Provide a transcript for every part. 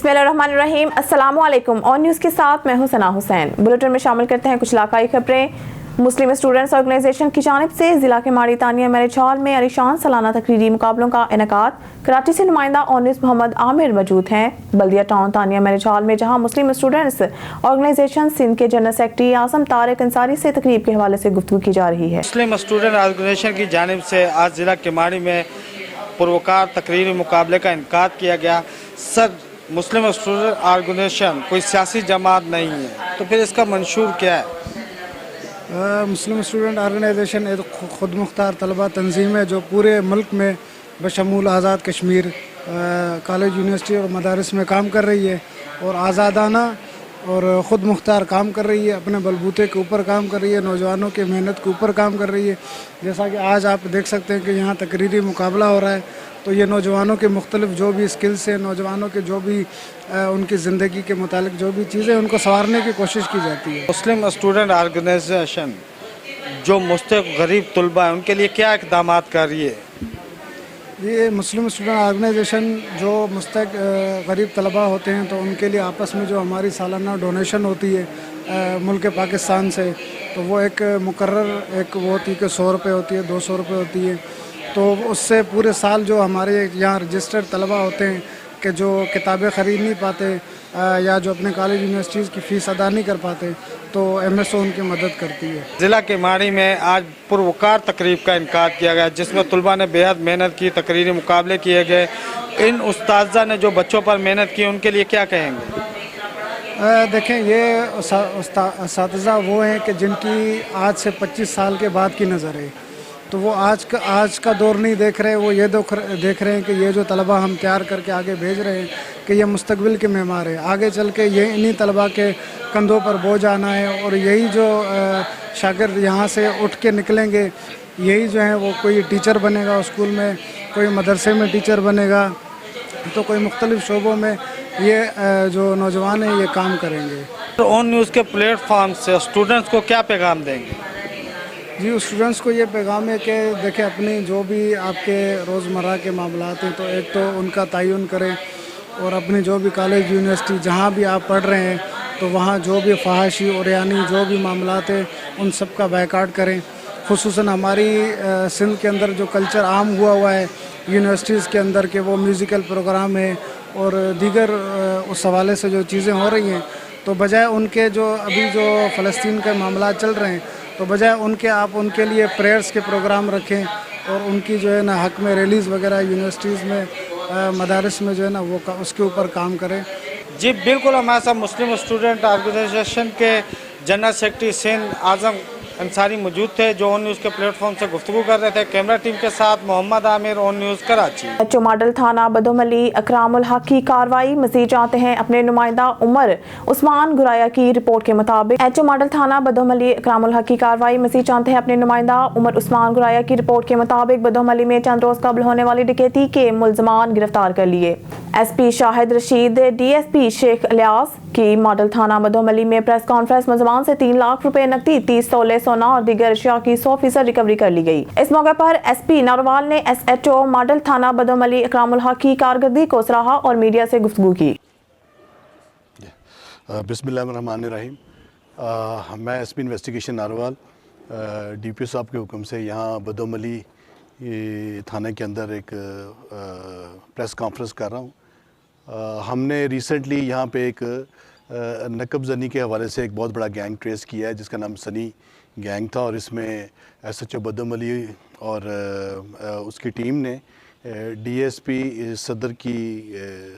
बिस्मिल्लाहिर्रहमानिर्रहीम। अस्सलामुअलैकुम। On news के साथ मैं हूं सना हुसैन। बुलेटिन में शामिल करते हैं कुछ इलाकाई खबरें। मुस्लिम स्टूडेंट्स ऑर्गेनाइजेशन की जानिब से जिला के माड़ी तानिया मैरिज हॉल में अलीशान सालाना तकरीरी मुकाबलों का इनेकाद। कराची से नुमाइंदा ऑन न्यूज़ मोहम्मद आमिर मौजूद हैं बल्दिया टाउन तानिया मैरिज हॉल में, जहां मुस्लिम स्टूडेंट्स ऑर्गेनाइजेशन सिंध के जनरल सेक्रेटरी आजम तारिक अंसारी से तकरीब के हवाले से गुफ्तगू की जा रही है। मुस्लिम स्टूडेंट ऑर्गेनाइजेशन की जानिब से आज जिला के माड़ी में पुरवकार तकरीरी मुकाबले का इनेकाद किया गया। सर, मुस्लिम स्टूडेंट ऑर्गेनाइजेशन कोई सियासी जमात नहीं है, तो फिर इसका मंशूर क्या है? मुस्लिम स्टूडेंट ऑर्गेनाइजेशन एक खुद मुख्तार तलबा तंजीम है जो पूरे मुल्क में बशमूल आज़ाद कश्मीर कॉलेज यूनिवर्सिटी और मदारस में काम कर रही है और आज़ादाना और ख़ुद मुख्तार काम कर रही है, अपने बलबूते के ऊपर काम कर रही है, नौजवानों की मेहनत के ऊपर काम कर रही है। जैसा कि आज आप देख सकते हैं कि यहाँ तकरीरी मुकाबला हो रहा है, तो ये नौजवानों के मुख्तलिफ जो भी स्किल्स हैं, नौजवानों के जो भी उनकी ज़िंदगी के मुतालिक जो भी चीज़ें उनको संवारने की कोशिश की जाती है। मुस्लिम स्टूडेंट ऑर्गेनाइजेशन जो मुस्तक गरीब तलबा है उनके लिए क्या इक़दाम कर रही है? ये मुस्लिम स्टूडेंट ऑर्गेनाइजेशन जो मुस्तक गरीब तलबा होते हैं तो उनके लिए आपस में जो हमारी सालाना डोनेशन होती है मुल्क पाकिस्तान से, तो वो एक मुकर्रर एक वो होती है कि 100 रुपये होती है, 200 रुपये होती है। तो उससे पूरे साल जो हमारे यहाँ रजिस्टर्ड तलबा होते हैं कि जो किताबें ख़रीद नहीं पाते या जो अपने कॉलेज यूनिवर्सिटीज़ की फ़ीस अदा नहीं कर पाते, तो MSO उनकी मदद करती है। ज़िला के माड़ी में आज पुरवकार तकरीब का इनेकाद किया गया, जिसमें तलबा ने बेहद मेहनत की, तकरीरी मुकाबले किए गए। इन उस्ताज़ा ने जो बच्चों पर मेहनत की उनके लिए क्या कहेंगे? देखें, ये उस्ताज़ा वो हैं कि जिनकी आज से 25 साल के बाद की नज़र है, तो वो आज का दौर नहीं देख रहे, वो ये देख रहे हैं कि ये जो तलबा हम तैयार करके आगे भेज रहे हैं कि ये मुस्तकबिल के मेमार है। आगे चल के ये इन्हीं तलबा के कंधों पर बोझ आना है और यही जो शागिर्द यहाँ से उठ के निकलेंगे, यही जो है वो कोई टीचर बनेगा स्कूल में, कोई मदरसे में टीचर बनेगा, तो कोई मुख्तलिफ शोबों में ये जो नौजवान हैं ये काम करेंगे। तो ऑन न्यूज़ के प्लेटफॉर्म से स्टूडेंट्स को क्या पैगाम देंगे? जी, स्टूडेंट्स को ये पैगाम है कि देखें, अपनी जो भी आपके रोज़मर्रा के मामलात हैं तो एक तो उनका तयन करें और अपनी जो भी कॉलेज यूनिवर्सिटी जहाँ भी आप पढ़ रहे हैं तो वहाँ जो भी फहाशी और यानी जो भी मामलात हैं उन सब का बायकाट करें। खुसूसन हमारी सिंध के अंदर जो कल्चर आम हुआ है यूनिवर्सिटीज़ के अंदर के वो म्यूज़िकल प्रोग्राम है और दीगर उस हवाले से जो चीज़ें हो रही हैं, तो बजाय उनके जो अभी जो फ़लस्तीन के मामला चल रहे हैं, तो बजाय उनके आप उनके लिए प्रेयर्स के प्रोग्राम रखें और उनकी जो है ना हक़ में रैलीज़ वगैरह यूनिवर्सिटीज़ में मदारस में जो है ना वो उसके ऊपर काम करें। जी बिल्कुल, हमारे साथ मुस्लिम स्टूडेंट ऑर्गेनाइजेशन के जनरल सेक्रेटरी सिंध आज़म अंसारी मौजूद थे, जो ऑन न्यूज़ के प्लेटफॉर्म से गुफ्तगू कर रहे थे। कैमरा टीम के साथ Mohammad Aamir, on news Karachi. HO model थाना बदोमली अकरामुल हक की कार्रवाई मजीद जानते हैं अपने नुमाइंदा उमर उस्मान गुराया की रिपोर्ट के मुताबिक। एचओ मॉडल थाना बदोमली अकरामुल हक की कार्रवाई मजीद जानते हैं अपने नुमाइंदा उमर उस्मान गुराया की रिपोर्ट के मुताबिक बदोमली में चंद रोज कबल होने वाली डकैती के मुलजमान गिरफ्तार कर लिए। SP शाहिद रशीद, DSP शेख अलियास की मॉडल थाना बदोमली में प्रेस कॉन्फ्रेंस मुलजमान से 3 लाख रुपए नकदी, 30 तोले सोना और दीगर अशिया की 100% रिकवरी कर ली गई। इस मौके पर SP नारवाल ने SHO मॉडल थाना बदोमली इकरामुल हक की कारकर्दगी को सराहा और मीडिया से गुफ्तगू की। बिस्मिल्लाहिर्रहमानिर्रहीम। मैं SP इन्वेस्टिगेशन नारवाल DPO साहब के हुक्म से यहाँ बदोमली थाने के अंदर एक प्रेस कॉन्फ्रेंस कर रहा हूँ। हमने रिसेंटली यहाँ पे एक नकब ज़नी के हवाले से एक बहुत बड़ा गैंग ट्रेस किया है, जिसका नाम सनी गैंग था, और इसमें SHO बदोमली और उसकी टीम ने DSP सदर की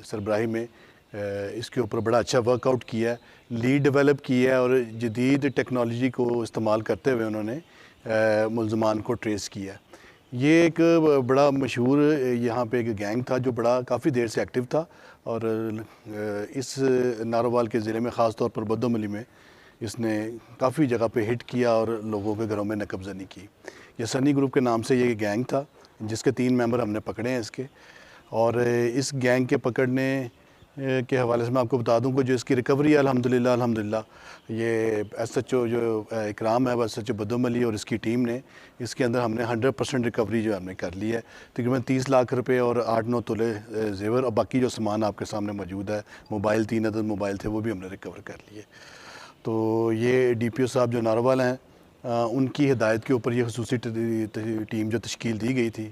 सरबराही में इसके ऊपर बड़ा अच्छा वर्कआउट किया है, लीड डेवलप किया है और जदीद टेक्नोलॉजी को इस्तेमाल करते हुए उन्होंने मुलजमान को ट्रेस किया। ये एक बड़ा मशहूर यहाँ पे एक गैंग था जो बड़ा काफ़ी देर से एक्टिव था और इस नारोवाल के ज़िले में ख़ास तौर पर बदोमली में इसने काफ़ी जगह पे हिट किया और लोगों के घरों में नकबज़नी की। ये सनी ग्रुप के नाम से ये गैंग था, जिसके 3 मेंबर हमने पकड़े हैं इसके, और इस गैंग के पकड़ने کے حوالے سے میں آپ کو بتا دوں کہ جو اس کی ریکوری ہے الحمدللہ یہ ایس ایچ او جو اکرام ہے ایس ایچ او بدوم علی اور اس کی ٹیم نے اس کے اندر ہم نے 100% ریکوری جو ہم نے کر لی ہے. تقریباً 30 لاکھ روپے اور 8-9 تولے زیور اور باقی جو سامان آپ کے سامنے موجود ہے، موبائل 3 عدد موبائل تھے وہ بھی ہم نے ریکور کر لیے. تو یہ ڈی پی او صاحب جو ناروال ہیں ان کی ہدایت کے اوپر یہ خصوصی ٹیم جو تشکیل دی گئی تھی،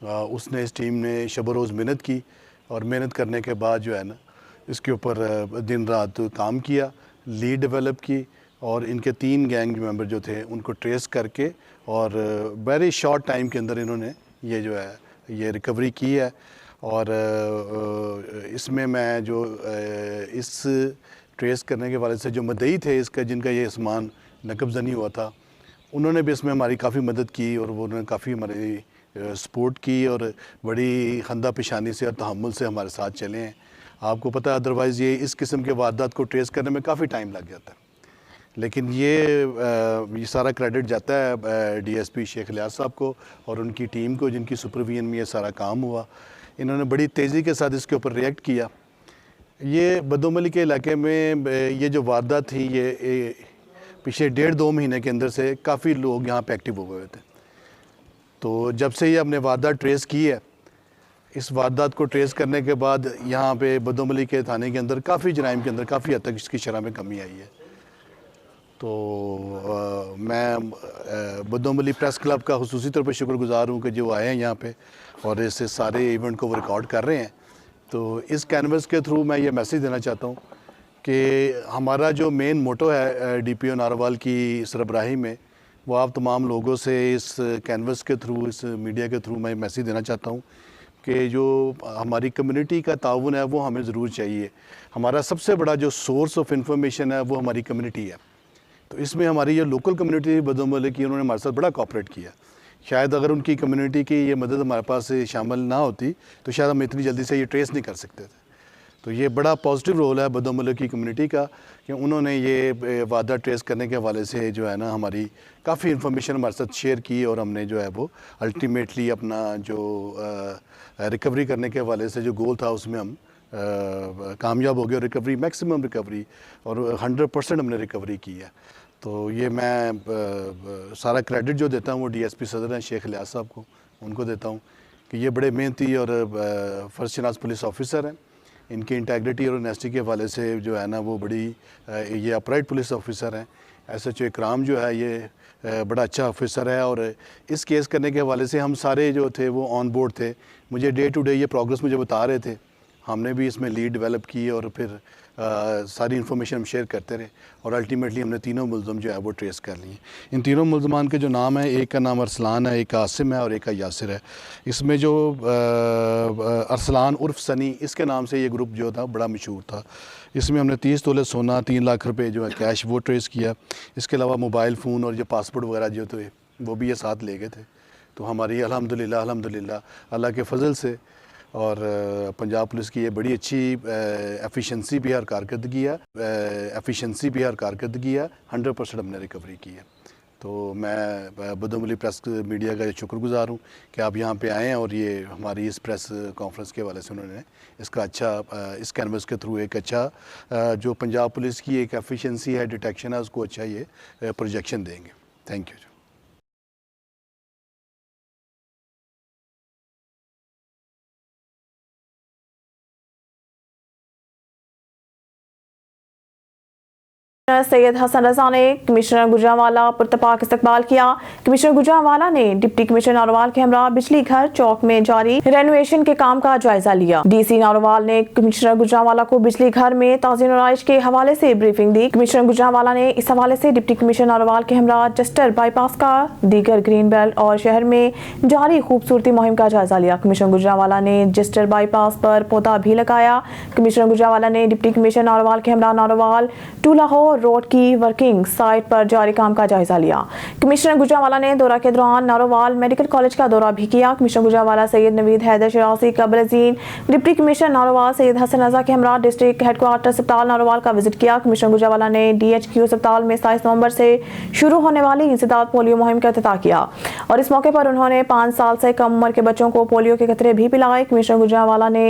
اس نے اس ٹیم نے شب و روز محنت کی اور محنت کرنے کے بعد جو ہے نا اس کے اوپر دن رات کام کیا، لیڈ ڈیولپ کی اور ان کے 3 گینگ ممبر جو تھے ان کو ٹریس کر کے اور ویری شارٹ ٹائم کے اندر انہوں نے یہ جو ہے یہ ریکوری کی ہے. اور اس میں جو اس ٹریس کرنے کے والے سے جو مدعی تھے اس کا جن کا یہ سامان نقب زنی ہوا تھا، انہوں نے بھی اس میں ہماری کافی مدد کی اور انہوں نے کافی ہماری سپورٹ کی اور بڑی خندہ پیشانی سے اور تحمل سے ہمارے ساتھ چلے ہیں. آپ کو پتہ ہے ادروائز یہ اس قسم کے واردات کو ٹریس کرنے میں کافی ٹائم لگ جاتا ہے، لیکن یہ سارا کریڈٹ جاتا ہے ڈی ایس پی شیخ الیاس صاحب کو اور ان کی ٹیم کو جن کی سپرویژن میں یہ سارا کام ہوا. انہوں نے بڑی تیزی کے ساتھ اس کے اوپر ریئیکٹ کیا. یہ بدوم علی کے علاقے میں یہ جو واردات تھی یہ پچھلے 1.5-2 مہینے کے اندر سے کافی لوگ یہاں پہ ایکٹیو ہو گئے تھے. تو جب سے یہ ہم نے واردات ٹریس کی ہے، اس واردات کو ٹریس کرنے کے بعد یہاں پہ بدوم علی کے تھانے کے اندر کافی جرائم کے اندر کافی حد تک اس کی شرح میں کمی آئی ہے. تو میں بدوم علی پریس کلب کا خصوصی طور پہ شکر گزار ہوں کہ جو آئے ہیں یہاں پہ اور اس سارے ایونٹ کو وہ ریکارڈ کر رہے ہیں. تو اس کینوس کے تھرو میں یہ میسیج دینا چاہتا ہوں کہ ہمارا جو مین موٹو ہے ڈی پی او ناروال کی سربراہی میں، وہ آپ تمام لوگوں سے اس کینوس کے تھرو اس میڈیا کے تھرو میں میسیج دینا چاہتا ہوں کہ جو ہماری کمیونٹی کا تعاون ہے وہ ہمیں ضرور چاہیے. ہمارا سب سے بڑا جو سورس آف انفارمیشن ہے وہ ہماری کمیونٹی ہے. تو اس میں ہماری جو لوکل کمیونٹی بدوم علی کی انہوں نے ہمارے ساتھ بڑا کوآپریٹ کیا. شاید اگر ان کی کمیونٹی کی یہ مدد ہمارے پاس شامل نہ ہوتی تو شاید ہم اتنی جلدی سے یہ ٹریس نہیں کر سکتے تھے. تو یہ بڑا پازیٹیو رول ہے بدوم علی کی کمیونٹی کا کہ انہوں نے یہ وعدہ ٹریس کرنے کے حوالے سے جو ہے نا ہماری کافی انفارمیشن ہمارے ساتھ شیئر کی اور ہم نے جو ہے وہ الٹیمیٹلی اپنا جو ریکوری کرنے کے حوالے سے جو گول تھا اس میں ہم کامیاب ہو گئے. ریکوری میکسیمم ریکوری اور 100% ہم نے ریکوری کی ہے. تو یہ میں سارا کریڈٹ جو دیتا ہوں وہ ڈی ایس پی صدر ہیں شیخ الیاس صاحب کو، ان کو دیتا ہوں کہ یہ بڑے محنتی اور فرض شناس پولیس آفیسر ہیں. ان کی انٹیگریٹی اور انیسٹی کے حوالے سے جو ہے نا وہ بڑی یہ اپرائٹ پولیس آفیسر ہیں. ایس ایچ او اکرام جو ہے یہ بڑا اچھا آفیسر ہے اور اس کیس کرنے کے حوالے سے ہم سارے جو تھے وہ آن بورڈ تھے. مجھے ڈے ٹو ڈے یہ پروگرس مجھے بتا رہے تھے. ہم نے بھی اس میں لیڈ ڈیولپ کی اور پھر ساری انفارمیشن ہم شیئر کرتے رہے اور الٹیمیٹلی ہم نے تینوں ملزم جو ہے وہ ٹریس کر لیے. ان تینوں ملزمان کے جو نام ہیں، ایک کا نام ارسلان ہے، ایک کا عاصم ہے اور ایک کا یاسر ہے. اس میں جو ارسلان عرف سنی اس کے نام سے یہ گروپ جو تھا بڑا مشہور تھا. اس میں ہم نے 30 تولے سونا، 3 لاکھ روپے جو ہے کیش وہ ٹریس کیا. اس کے علاوہ موبائل فون اور جو پاسپورٹ وغیرہ جو تھے وہ بھی یہ ساتھ لے گئے تھے. تو ہماری الحمدللہ اللہ کے فضل سے اور پنجاب پولیس کی یہ بڑی اچھی ایفیشنسی بھی اور کارکردگی ہے 100% ہم نے ریکوری کی ہے. تو میں بدوم علی پریس میڈیا کا شکر گزار ہوں کہ آپ یہاں پہ آئیں اور یہ ہماری اس پریس کانفرنس کے حوالے سے انہوں نے اس کا اچھا اس کینوس کے تھرو ایک اچھا جو پنجاب پولیس کی ایک ایفیشنسی ہے، ڈیٹیکشن ہے، اس کو اچھا یہ پروجیکشن دیں گے. Thank you. سید حسن رضا نے کمشنر گجرانوالہ پرتپاک استقبال کیا. کمشنر گجرانوالہ نے ڈپٹی کمشنر ناروال کے ہمراہ بجلی گھر چوک میں جاری رینوویشن کے کام کا جائزہ لیا. ڈی سی ناروال نے کمشنر گجرانوالہ کو بجلی گھر میں تعزین و رہائش کے حوالے سے بریفنگ دی. کمشنر گجرانوالہ نے اس حوالے سے ڈپٹی کمشنر ناروال کے ہمراہ جسٹر بائی پاس کا دیگر گرین بیلٹ اور شہر میں جاری خوبصورتی مہم کا جائزہ لیا. کمشنر گجرانوالہ نے جسٹر بائی پاس پر پودا بھی لگایا. کمشنر گجرانوالہ نے ڈپٹی کمشنر ناروال کے ہمراہ ناروال ٹو لاہور रोड की वर्किंग साइट पर जारी काम का जायजा लिया। कमिश्नर गुजरावाला ने दौरा के दौरान नारोवाल मेडिकल कॉलेज का दौरा भी किया। कमिश्नर गुजरावाला सैयद नवीद हैदर शरासी कबरजीन डिप्टी कमिश्नर नारोवाल सैयद हसन रजा के हमरा डिस्ट्रिक्ट हेडक्वार्टर अस्पताल नारोवाल का विजिट किया। कमिश्नर गुजरावाला ने DHQ अस्पताल में 27 नवंबर से शुरू होने वाली इंसदाद पोलियो मुहिम का इफ्तिताह किया और इस मौके पर उन्होंने 5 साल से कम उम्र के बच्चों को पोलियो के कतरे भी पिलाए। कमिश्नर गुजरावाला ने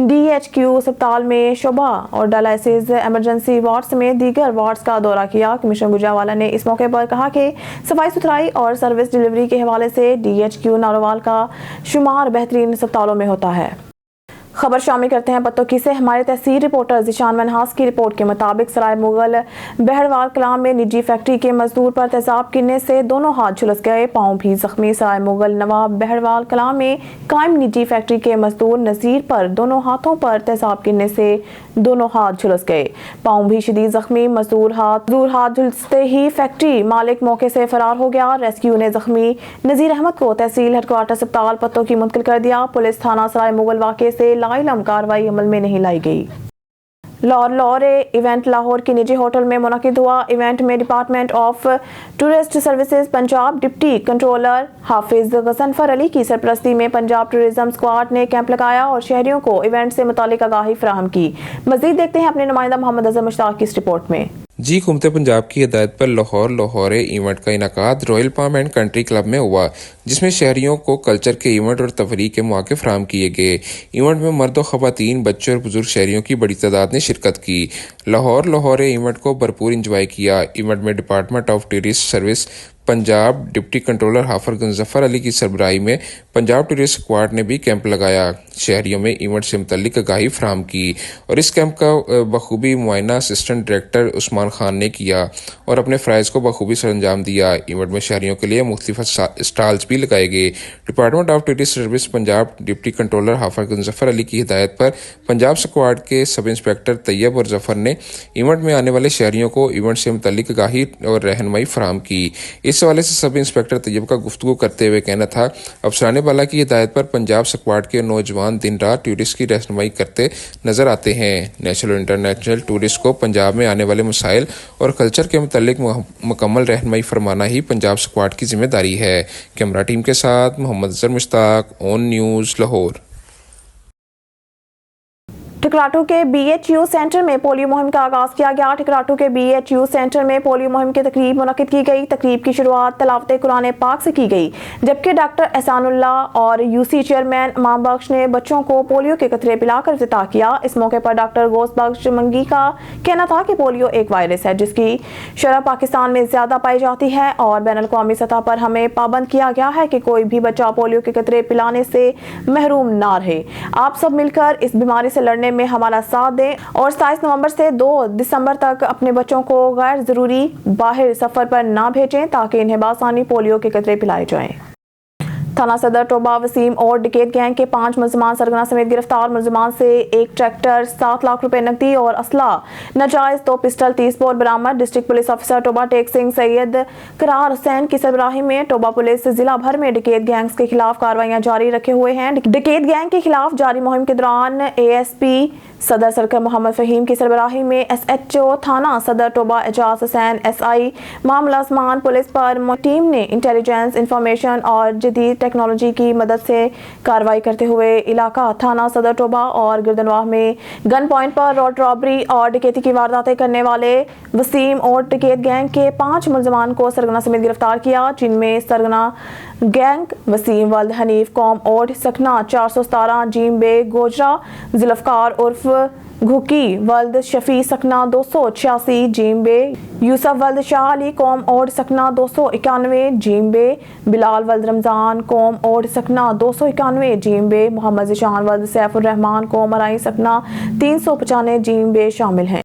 DHQ अस्पताल में शोबा और डायलिसिस इमरजेंसी वार्ड समेत दीगर वार्ड्स का दौरा किया। कमिश्नर गुजरावाला ने इस मौके पर कहा कि सफाई सुथराई और सर्विस डिलीवरी के हवाले से DHQ नारोवाल का शुमार बेहतरीन अस्पतालों में होता है। खबर शामिल करते हैं पत्तोकी से। हमारे तहसील रिपोर्टर जिशान मनहास की रिपोर्ट के मुताबिक सराय मुगल बहरवाल कलां में निजी फैक्ट्री के मजदूर पर तेजाब गिरने से दोनों हाथ झुलस गए, पांव भी जख्मी। सराय मुगल नवाब बहरवाल कलां में कायम निजी फैक्ट्री के मजदूर नजीर पर दोनों हाथों पर तेजाब गिरने से दोनों हाथ झुलस गए, पांव भी शदीद जख्मी। मजदूर हाथ झुलसते ही फैक्ट्री मालिक मौके से फरार हो गया। रेस्क्यू ने जख्मी नजीर अहमद को तहसील हेडक्वार्टर अस्पताल पत्तोकी मुंतकिल कर दिया। पुलिस थाना सराय मुगल वाक़े से लाइलम कार्रवाई अमल में नहीं लाई गई। लाहौर इवेंट लाहौर की निजी होटल में मुनक़िद हुआ। इवेंट में department of tourist services Punjab deputy controller Hafiz Ghazanfar Ali की सरपरस्ती में पंजाब टूरिज्म स्क्वाड ने कैंप लगाया और शहरियों को इवेंट से मुतालिक आगाही फराहम की। मजीद देखते हैं अपने नुमाइंदा मोहम्मद अज़हर मुश्ताक की इस रिपोर्ट में। जी हुकूमत पंजाब की हिदायत पर लाहौर इवेंट का इनकाद royal palm and country club में हुआ, जिसमें शहरियों को कल्चर के इवेंट और तफरीह के मौके फराहम किए गए। इवेंट में मर्द और ख़वातीन, बच्चे और बुजुर्ग शहरियों की बड़ी तादाद ने शिरकत की। लाहौर इवेंट को भरपूर इंजॉय किया। इवेंट में department of tourist service Punjab deputy controller Hafiz Ghazanfar Ali की सरबराही में पंजाब टूरिस्ट स्क्वाड ने भी कैंप लगाया, शहरियों में इवेंट से मुतल्लिक आगाही फराहम की और इस कैंप का बखूबी मुआयना असिस्टेंट डायरेक्टर उस्मान खान ने किया और अपने फ़राइज़ को बखूबी सर अंजाम दिया। इवेंट में शहरियों के लिए मुख्तलिफ स्टॉल्स भी लगाए गए। Department of tourist service Punjab deputy controller Hafiz Ghazanfar Ali की हिदायत पर पंजाब स्क्वाड के सब इंस्पेक्टर तैयब और जफर ने इवेंट में आने वाले शहरियों को इवेंट से मुतल्लिक आगाही और रहनुमाई फराहम की। इस हवाले से सब इंस्पेक्टर तैयब का गुफ्तगू करते हुए कहना था, अफसरान बाला की हिदायत पर पंजाब स्क्वाड के नौजवान दिन रात टूरिस्ट की रहनुमाई करते नजर आते हैं। नेशनल और इंटरनेशनल टूरिस्ट को पंजाब में आने वाले मसाइल और कल्चर के मुतल्लिक मुकम्मल रहनुमाई फरमाना ही पंजाब स्क्वाड की जिम्मेदारी है। कैमरा टीम के साथ मोहम्मद अज़हर मुश्ताक, ऑन न्यूज़ लाहौर। टिकराटू के BHU सेंटर में पोलियो मुहिम का आगाज किया गया। टिकराटू के BHU सेंटर में पोलियो मुहिम की तकरीब मुनक़िद की गई। तकरीब की शुरुआत तिलावत कुरान पाक से की गई, जबकि डॉक्टर एहसानुल्लाह और UC चेयरमैन इमाम बख्श ने बच्चों को पोलियो के कतरे पिलाकर इफ्तिताह किया। इस मौके पर डॉक्टर गौस बख्श मंगी का कहना था कि पोलियो एक वायरस है जिसकी शरह पाकिस्तान में ज्यादा पाई जाती है और बैनुल अक़वामी सतह पर हमें पाबंद किया गया है कि कोई भी बच्चा पोलियो के कतरे पिलाने से महरूम ना रहे। आप सब मिलकर इस बीमारी से लड़ने में हमारा साथ दें और 27 नवंबर से 2 दिसंबर तक अपने बच्चों को गैर जरूरी बाहर सफर पर ना भेजें ताकि इन्हें बासानी पोलियो के कतरे पिलाए जाएं। थाना सदर टोबा वसीम और डिकेत गैंग के 5 मुलजमान सरगना समेत गिरफ्तार। मुलजमान से 1 ट्रैक्टर, 7 लाख रुपए नकदी और असला नाजायज 2 पिस्टल 30 बोर बरामद। District police officer Toba Tek Singh Syed Qarar Hussain की सरबराही में टोबा पुलिस जिला भर में डिकेत गैंग्स के खिलाफ कार्रवाइयां जारी रखे हुए हैं। डिकेत गैंग के खिलाफ जारी मुहिम के दौरान ASP सदर सर्कल मोहम्मद फहीम की सरबराही में SHO थाना सदर टोबा एजाज हुसैन SI मामला उस्मान पुलिस पर टीम ने इंटेलिजेंस इंफॉर्मेशन और जदीद टेक्नोलॉजी की मदद से कार्रवाई करते हुए इलाका थाना सदर टोबा और गिरदनवाह में गन पॉइंट पर रोड रॉबरी और डकैती की वारदातें करने वाले वसीम और डकैत गैंग के 5 मुलजमान को सरगना समेत गिरफ्तार किया, जिनमें सरगना गैंग वसीम वल्द हनीफ कौम ओड सकना 417 जीम बे गोजरा जुल्फकार उर्फ घुकी वल्द शफी सकना 286 जीम बे यूसफ वल्द शाह अली कौम ओड सकना 291 जीम बे बिलाल वल्द रमजान कौम ओड सकना 291 जीम बे मोहम्मद जिशान वल्द सैफुर रहमान कौम अराई सकना 395 जीम बे शामिल हैं।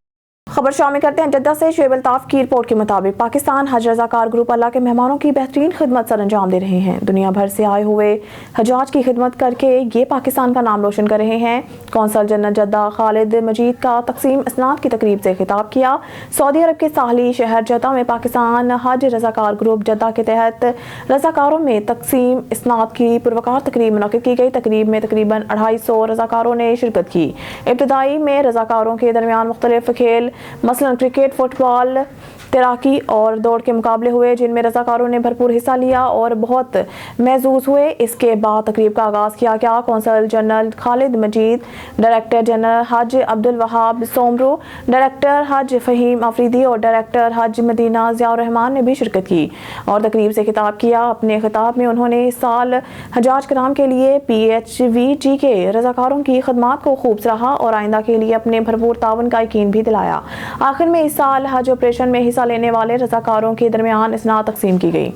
खबर शामिल करते हैं जद्दा से। शुएब अल्ताफ की रिपोर्ट के मुताबिक पाकिस्तान हज रज़ाकार ग्रुप अल्लाह के मेहमानों की बेहतरीन खिदमत सर अंजाम दे रहे हैं। दुनिया भर से आए हुए हजाज की खिदमत करके ये पाकिस्तान का नाम रोशन कर रहे हैं। कौंसल जनरल जद्दा खालिद मजीद का तकसीम इसनाद की तकरीब से खिताब किया। सऊदी अरब के साहली शहर जद्दा में पाकिस्तान हज रज़ाकार ग्रुप जद्दा के तहत रज़ाकारों में तकसीम इसनाद की पुरवकार तकरीब मुनक़िद की गई। तकरीब में तकरीबन 250 रज़ाकारों ने शिरकत की। इब्तदाई में रज़ाकारों के दरमियान मुख्तलिफ खेल मसलन क्रिकेट, फुटबॉल, तैराकी और दौड़ के मुकाबले हुए, जिनमें रज़ाकारों ने भरपूर हिस्सा लिया और बहुत महसूस हुए। इसके बाद तकरीब का आगाज़ किया गया। कौंसल जनरल खालिद मजीद, डायरेक्टर जनरल हज अब्दुल वहाब सोमरू, डायरेक्टर हज फ़हीम अफरीदी और डायरेक्टर हज मदीना ज़ियाउर रहमान ने भी शिरकत की और तकरीब से खिताब किया। अपने खिताब में उन्होंने इस साल हजाज कराम के लिए PHVG के रज़ाकारों की खदमात को खूब सराहा और आइंदा के लिए अपने भरपूर तावन का यकीन भी दिलाया। आखिर में इस साल हज ऑपरेशन में हिस्सा लेने वाले रज़ाकारों के दरमियान इसनाद तकसीम की गई।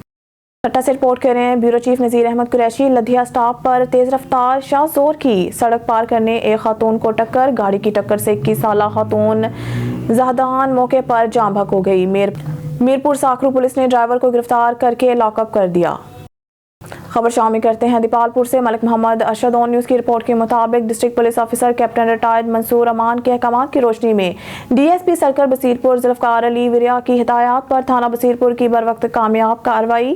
सट्टा से रिपोर्ट कर रहे हैं ब्यूरो चीफ नज़ीर अहमद कुरैशी। लधिया स्टॉप पर तेज रफ्तार शाहजोर की सड़क पार करने एक खातून को टक्कर। गाड़ी की टक्कर से 21 साला खातून जहदान मौके पर जाँ बहक हो गई। मीरपुर साखरू पुलिस ने ड्राइवर को गिरफ्तार करके लॉकअप कर दिया। खबर शामिल करते हैं दीपालपुर से। मलिक मोहम्मद अरशद ऑन न्यूज़ की रिपोर्ट के मुताबिक district police officer captain retired Mansoor Aman के अहकामात की रोशनी में DSP सर्कल बसीरपुर जुल्फकार अली विरिया की हिदायत पर थाना बसीरपुर की बरवक्त कामयाब कार्रवाई।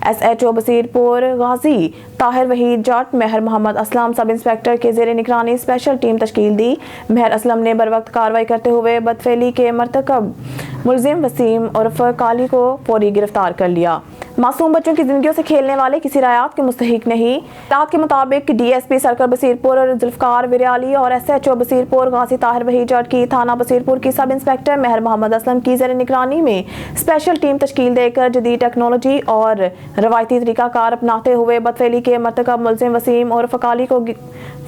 SHO बसीरपुर गाजी ताहिर वहीद जट महर मोहम्मद असलम सब इंस्पेक्टर के ज़ेरे निगरानी स्पेशल टीम तश्कील दी। महर असलम ने बरवक्त कार्रवाई करते हुए बदफेली के मरतकब मुलजिम वसीम उर्फ काली को फौरी गिरफ्तार कर लिया। मासूम बच्चों की जिंदगियों से खेलने वाले किसी रायत के मुस्तहिक नहीं। इत्तलात के मुताबिक DSP सर्कल बसीरपुर जुल्फकार विरियाली और SHO बसीरपुर गाजी ताहिर वहीद जट की थाना बसीरपुर की सब इंस्पेक्टर महर मोहम्मद असलम की ज़ेरे निगरानी में स्पेशल टीम तश्कील देकर जदीद टेक्नोलॉजी और रवायती तरीकाकार अपनाते हुए बदफेली के मरतकब मुलजिम वसीम उर्फ काली को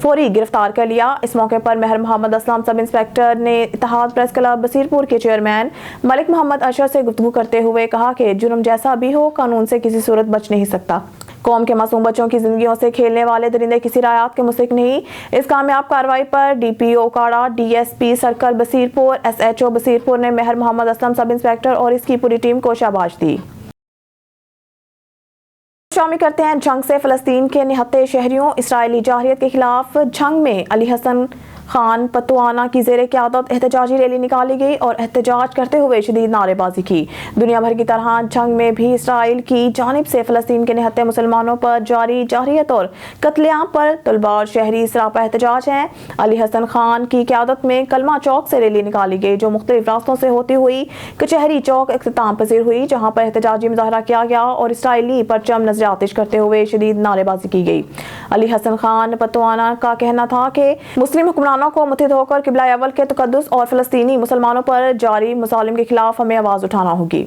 फौरी गिरफ्तार कर लिया। इस मौके पर महर मोहम्मद असलम सब इंस्पेक्टर ने इत्तेहाद प्रेस क्लब बसीरपुर के चेयरमैन मलिक मोहम्मद अरशद से गुफ्तगू करते हुए कहा कि जुर्म जैसा भी हो कानून से किसी सूरत बच नहीं सकता। कौम के मासूम बच्चों की जिंदगियों से खेलने वाले दरिंदे किसी रायत के मुस्तहिक नहीं। इस कामयाब कार्रवाई पर DPO काड़ा, DSP circle Basirpur, SHO Basirpur ने महर मोहम्मद असलम सब इंस्पेक्टर और इसकी पूरी टीम को शाबाश दी। शामिल करते हैं जंग से फ़लस्तीन के निहत्ते शहरियों। इसराइली जारहियत के खिलाफ जंग में अली हसन खान पतवाना की ज़ेरे क़यादत एहतजाजी रैली निकाली गई और एहतजाज करते हुए शदीद नारेबाजी की। दुनिया भर की तरह जंग में भी इसराइल की जानिब से फ़लस्तीन के निहत्ते मुसलमानों पर जारी जारहियत और कत्लेआम पर तलबा और शहरी सरापा एहतजाज हैं। अली हसन खान की क़यादत में कलमा चौक से रैली निकाली गई जो मुख्तलिफ रास्तों से होती हुई कचहरी चौक इख्तिताम पजीर हुई, जहाँ पर एहतजाजी मुजाहरा किया गया और इसराइली परचम नजर आतिश करते हुए शदीद नारेबाजी की गई। अली हसन खान पतवाना का कहना था कि मुस्लिम हुक्मरान को मुत्तहिद होकर किबला अव्वल के तकद्दुस और फ़लस्तीनी मुसलमानों पर जारी मज़ालिम के खिलाफ हमें आवाज़ उठाना होगी।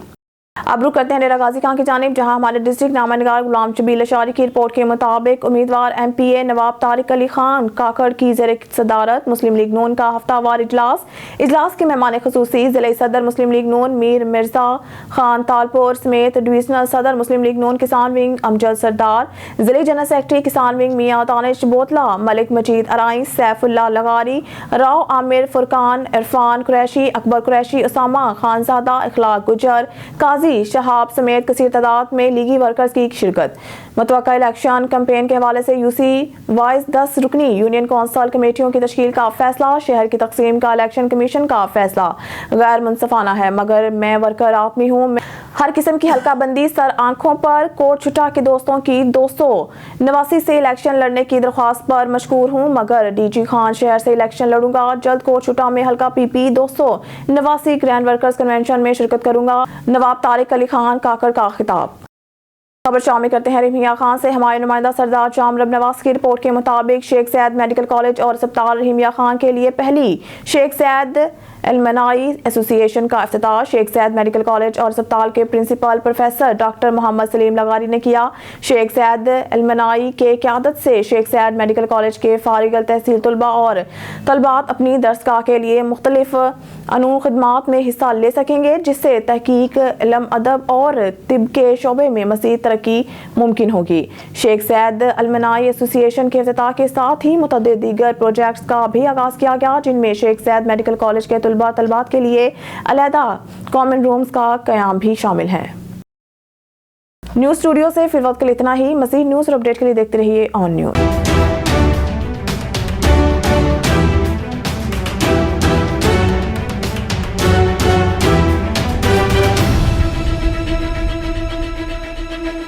अब रुक करते हैं डेरा गाजी खां की जानिब, जहां हमारे डिस्ट्रिक्ट नामानिगार गुलाम शबील अशारी की रिपोर्ट के मुताबिक उम्मीदवार MPA नवाब तारिक अली खान काकड़ की ज़ेरे सदारत मुस्लिम लीग नून का हफ्तावार इजलास के मेहमान खसूसी ज़िले सदर मुस्लिम लीग नून मीर मिर्जा खान तालपुर समेत डिवीजनल सदर मुस्लिम लीग नून किसान विंग अमजद सरदार, ज़िले जनरल सेक्रेटरी किसान विंग मियाँ दानिश बोतला, मलिक मजीद अराई, सैफुल्ला लगारी, राव आमिर, फुरकान, इरफान कुरैशी, अकबर कुरैशी, उसामा खानजादा, इखलाक गुजर, काजी शहाब समेत कसीर तादाद में लीगी वर्कर्स की शिरकत। मुतवक्का इलेक्शन कैंपेन के हवाले से UC वाइज 10 रुकनी यूनियन कौंसल कमेटियों की तश्कील का फैसला। शहर की तकसीम का इलेक्शन कमीशन का फैसला गैर मुनसफाना है, मगर मैं वर्कर आदमी हूँ। हर किस्म की हल्का बंदी सर आंखों पर कोट छुटा के दोस्तों की 289 से इलेक्शन लड़ने की दरख्वास्त पर मशकूर हूँ, मगर DG खान शहर से इलेक्शन लड़ूंगा। जल्द कोट छुटा में हल्का PP 289 ग्रैंड वर्कर्स कन्वेंशन में शिरकत करूंगा। नवाब तारिक अली खान काकड़ का खिताब। खबर शामिल करते हैं रहीमिया खान से। हमारे नुमाइंदा सरदार जामरब नवाज की रिपोर्ट के मुताबिक शेख सैयद मेडिकल कॉलेज और अस्पताल रहीमिया खान के लिए पहली शेख सैयद एलमनाई एसोसिएशन का इफ्तिताह शेख सैयद मेडिकल कॉलेज और अस्पताल के principal professor doctor Mohammad Saleem लगारी ने किया। शेख सैयद एलमनाई के क़यादत से शेख सैयद मेडिकल कॉलेज के फारिग तहसील तलबा और तलबात अपनी दरसगाह के लिए मुख्तलिफ अनून खदमात में हिस्सा ले सकेंगे, जिससे तहकीक, इल्म, अदब और तिब के शोबे में मज़ीद तरक्की मुमकिन होगी। शेख सैयद एलमनाई एसोसिएशन के इफ्तिताह के साथ ही मुतअद्दिद दीगर प्रोजेक्ट्स का भी आगाज़ किया गया, जिनमें शेख सैयद मेडिकल कॉलेज के तलबात के लिए अलहदा कॉमन रूम्स का क़याम भी शामिल है। न्यूज़ स्टूडियो से फिर वक्त के लिए इतना ही। मज़ीद न्यूज़ और अपडेट के लिए देखते रहिए ऑन न्यूज़।